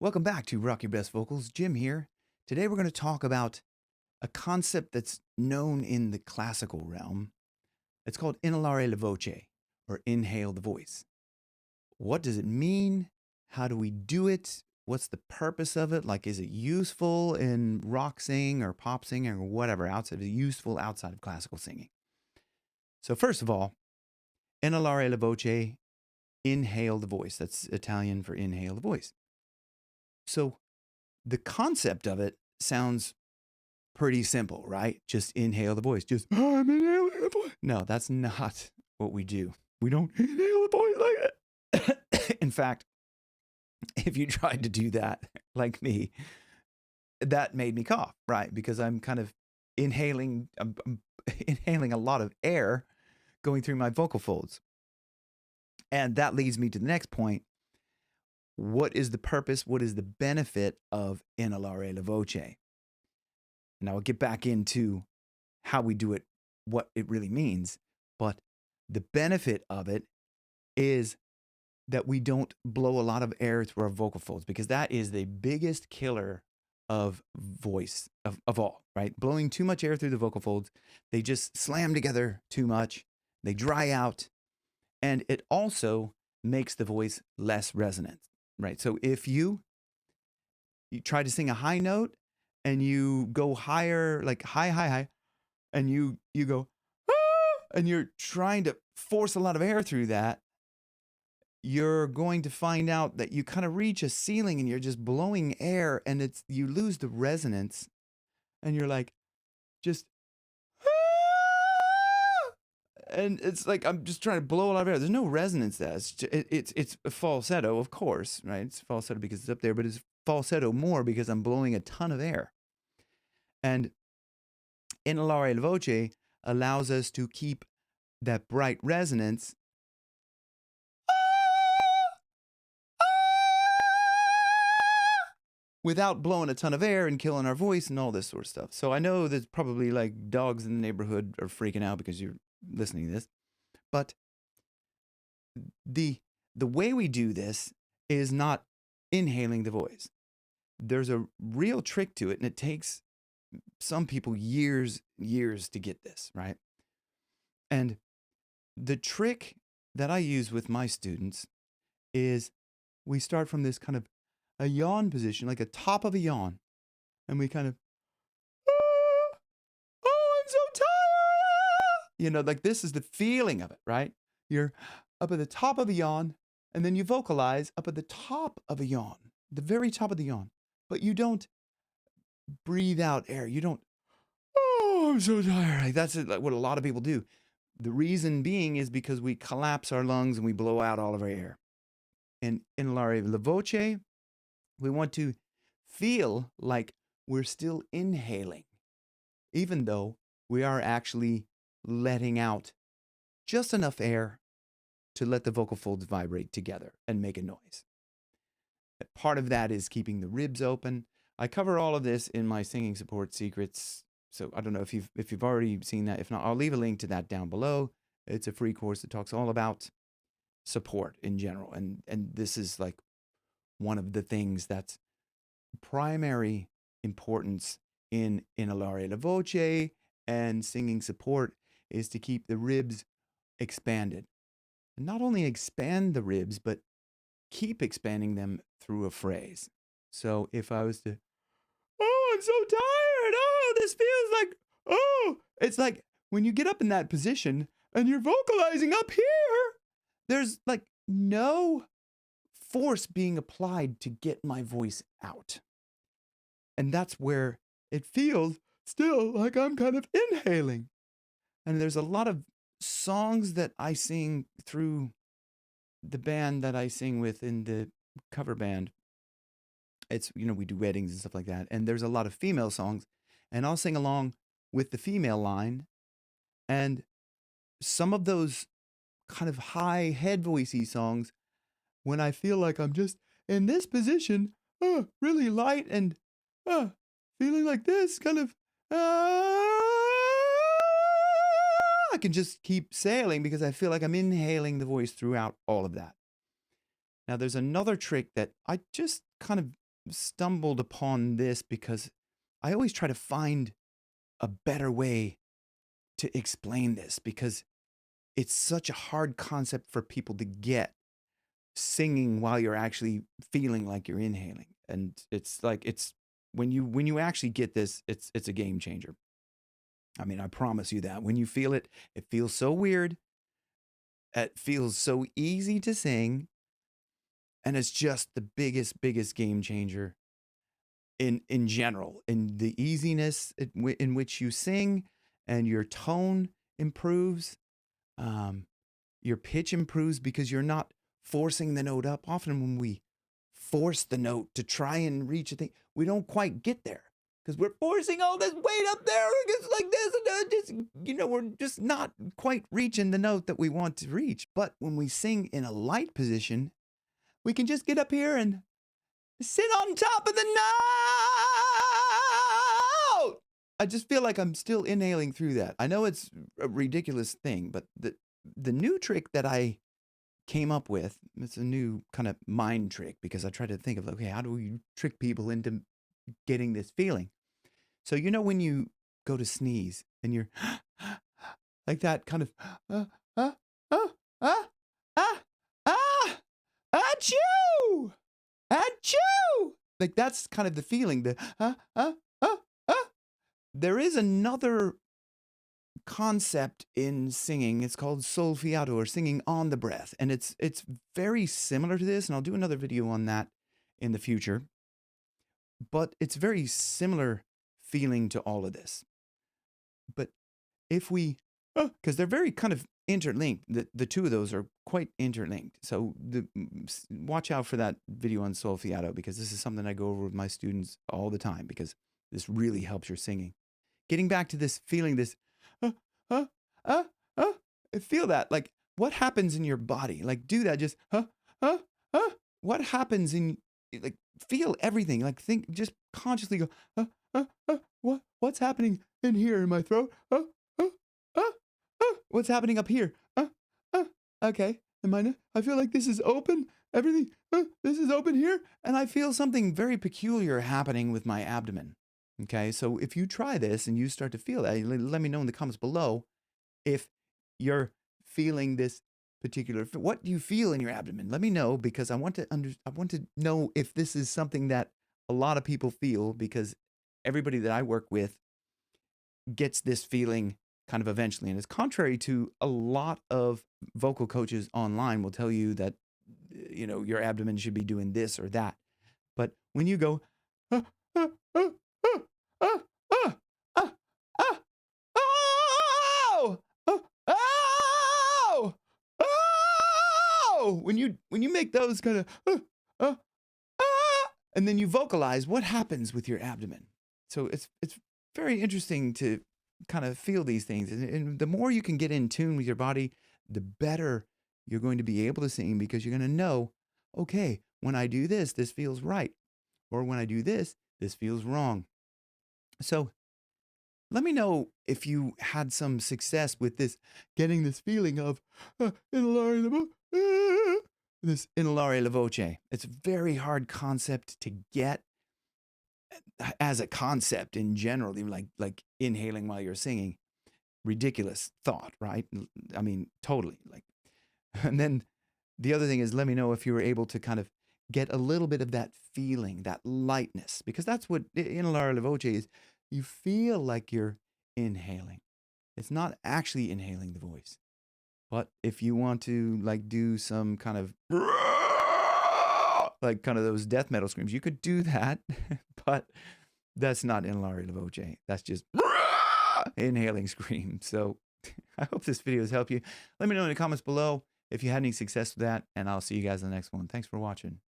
Welcome back to Rock Your Best Vocals. Jim here. Today we're going to talk about a concept that's known in the classical realm. It's called Inalare La Voce, or inhale the voice. What does it mean? How do we do it? What's the purpose of it? Like, is it useful in rock singing or pop singing or whatever outside? Is it useful outside of classical singing? So first of all, Inalare La Voce, inhale the voice. That's Italian for inhale the voice. So the concept of it sounds pretty simple, right? Just inhale the voice. Just, I'm inhaling the voice. No, that's not what we do. We don't inhale the voice like that. In fact, if you tried to do that like me, that made me cough, right? Because I'm kind of inhaling, I'm inhaling a lot of air going through my vocal folds. And that leads me to the next point. What is the purpose? What is the benefit of Inalare La Voce? And I will get back into how we do it, what it really means. But the benefit of it is that we don't blow a lot of air through our vocal folds, because that is the biggest killer of voice of all, right? Blowing too much air through the vocal folds, they just slam together too much, they dry out, and it also makes the voice less resonant, right? So if you try to sing a high note and you go higher, like high, and you go, ah, and you're trying to force a lot of air through that, you're going to find out that you kind of reach a ceiling and you're just blowing air, and you lose the resonance, and you're like, just, ah, and it's like I'm just trying to blow a lot of air. There's no resonance there. It's a falsetto, of course, right? It's falsetto because it's up there, but it's falsetto more because I'm blowing a ton of air. And Inalare La Voce allows us to keep that bright resonance without blowing a ton of air and killing our voice and all this sort of stuff. So I know there's probably like dogs in the neighborhood are freaking out because you're listening to this. But the way we do this is not inhaling the voice. There's a real trick to it, and it takes some people years to get this, right? And the trick that I use with my students is we start from this kind of a yawn position, like a top of a yawn, and we kind of, oh, I'm so tired. Like this is the feeling of it, right? You're up at the top of a yawn, and then you vocalize up at the top of a yawn, the very top of the yawn, but you don't breathe out air. You don't, oh, I'm so tired. Like that's like what a lot of people do. The reason being is because we collapse our lungs and we blow out all of our air. And in Inalare La Voce, we want to feel like we're still inhaling, even though we are actually letting out just enough air to let the vocal folds vibrate together and make a noise. Part of that is keeping the ribs open. I cover all of this in my Singing Support Secrets. So I don't know if you've already seen that. If not, I'll leave a link to that down below. It's a free course that talks all about support in general. And this is like one of the things that's primary importance in Inalare La Voce and singing support is to keep the ribs expanded. And not only expand the ribs, but keep expanding them through a phrase. So if I was to, oh, I'm so tired. Oh, this feels like, oh, it's like when you get up in that position and you're vocalizing up here, there's like no force being applied to get my voice out. And that's where it feels still like I'm kind of inhaling. And there's a lot of songs that I sing through the band that I sing with in the cover band. It's, we do weddings and stuff like that. And there's a lot of female songs. And I'll sing along with the female line. And some of those kind of high head voicey songs, when I feel like I'm just in this position, really light and feeling like this, kind of, I can just keep sailing because I feel like I'm inhaling the voice throughout all of that. Now, there's another trick that I just kind of stumbled upon this because I always try to find a better way to explain this because it's such a hard concept for people to get, singing while you're actually feeling like you're inhaling. And it's like it's when you actually get this, it's a game changer. I mean, I promise you that. When you feel it, it feels so weird. It feels so easy to sing, and it's just the biggest game changer in general, in the easiness in which you sing, and your tone improves. Um, your pitch improves because you're not forcing the note up. Often when we force the note to try and reach a thing, we don't quite get there because we're forcing all this weight up there. It's like this, and just, we're just not quite reaching the note that we want to reach. But when we sing in a light position, we can just get up here and sit on top of the note. I just feel like I'm still inhaling through that. I know it's a ridiculous thing, but the new trick that I came up with, it's a new kind of mind trick because I try to think of, okay, how do we trick people into getting this feeling? So, when you go to sneeze and you're like that kind of, ah, ah, ah, ah, ah, achoo, achoo. Like that's kind of the feeling, the, ah. There is another concept in singing. It's called Soulfiato, or singing on the breath, and it's very similar to this. And I'll do another video on that in the future. But it's very similar feeling to all of this. But if we, because they're very kind of interlinked, the two of those are quite interlinked. So watch out for that video on Soulfiato because this is something I go over with my students all the time because this really helps your singing. Getting back to this feeling, this, uh, uh, uh, feel that. Like, what happens in your body? Like, do that. Just, what happens in, like, feel everything. Like, think, just consciously go, what's happening in here in my throat? What's happening up here? Okay. I feel like this is open. Everything, this is open here. And I feel something very peculiar happening with my abdomen. Okay, so if you try this and you start to feel that, let me know in the comments below if you're feeling this particular. What do you feel in your abdomen? Let me know because I want to know if this is something that a lot of people feel because everybody that I work with gets this feeling kind of eventually, and it's contrary to a lot of vocal coaches online will tell you that your abdomen should be doing this or that, but when you go. Uh, uh, uh, oh, oh, oh, oh, oh, oh, oh, oh. When you make those kind of and then you vocalize, what happens with your abdomen? So it's very interesting to kind of feel these things, and the more you can get in tune with your body, the better you're going to be able to sing because you're going to know, okay, when I do this, this feels right, or when I do this, this feels wrong. So let me know if you had some success with this, getting this feeling of Inalare La Voce, this Inalare La Voce. It's a very hard concept to get as a concept in general, even like inhaling while you're singing. Ridiculous thought, right? I mean, totally. Like, and then the other thing is, let me know if you were able to kind of get a little bit of that feeling, that lightness, because that's what Inalare La Voce is. You feel like you're inhaling. It's not actually inhaling the voice. But if you want to like do some kind of like kind of those death metal screams, you could do that. But that's not Inalare La Voce. That's just inhaling scream. So I hope this video has helped you. Let me know in the comments below if you had any success with that, and I'll see you guys in the next one. Thanks for watching.